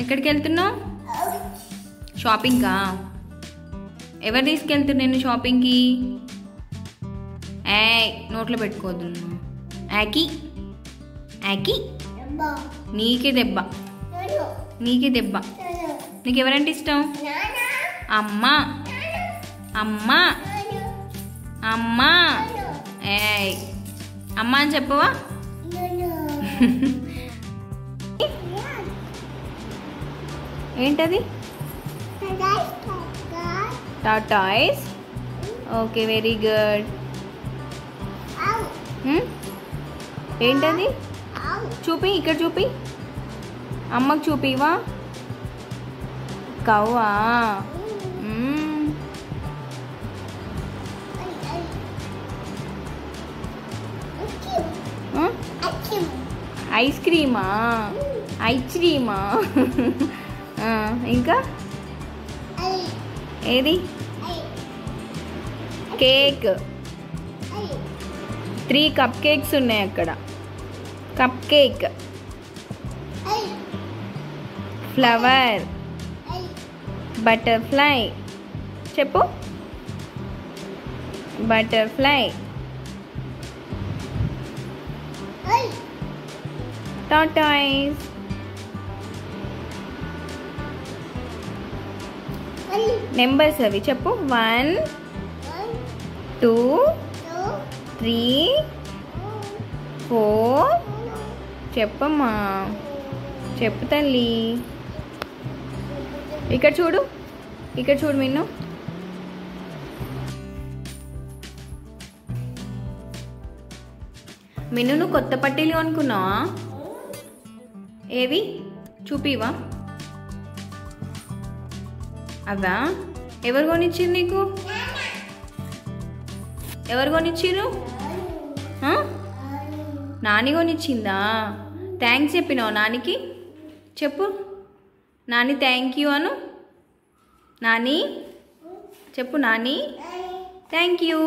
ఎక్కడికి వెళ్తున్నావు? షాపింగ్కా? ఎవరు తీసుకెళ్తున్నారు నేను షాపింగ్కి? నోట్లో పెట్టుకోవద్దు. యాకి యాకి నీకే దెబ్బ, నీకే దెబ్బ. నీకు ఎవరంటే ఇష్టం? అమ్మ అమ్మ అమ్మ. అమ్మ అని చెప్పవా? ఏంటది? టాటాయిస్. Okay, very good. ఏంటది? చూపి, ఇక్కడ చూపి. అమ్మకు చూపివా? కవ్వా? ఐస్ క్రీమా? ఐస్ క్రీమా? ఇంకా ఏది? కేక్. 3 కప్ కేక్స్ ఉన్నాయి అక్కడ. Cupcake, flower, butterfly. చెప్పు. Butterfly, tortoise. నెంబర్స్ అవి చెప్పు. 1 2 3 4. చెప్పమ్మా, చెప్పు తల్లి. ఇక్కడ చూడు, ఇక్కడ చూడు మిన్ను. మిన్ను, నువ్వు కొత్త పట్టీలు కొనుక్కున్నావా? ఏవి చూపివా? అవా? ఎవరు కొనిచ్చింది నీకు? ఎవరు కొనిచ్చిరు? నాని కొనిచ్చిందా? థ్యాంక్స్ చెప్పినావు నానికి? చెప్పు. నాని థ్యాంక్ యూ అను. నాని చెప్పు. Nani thank you.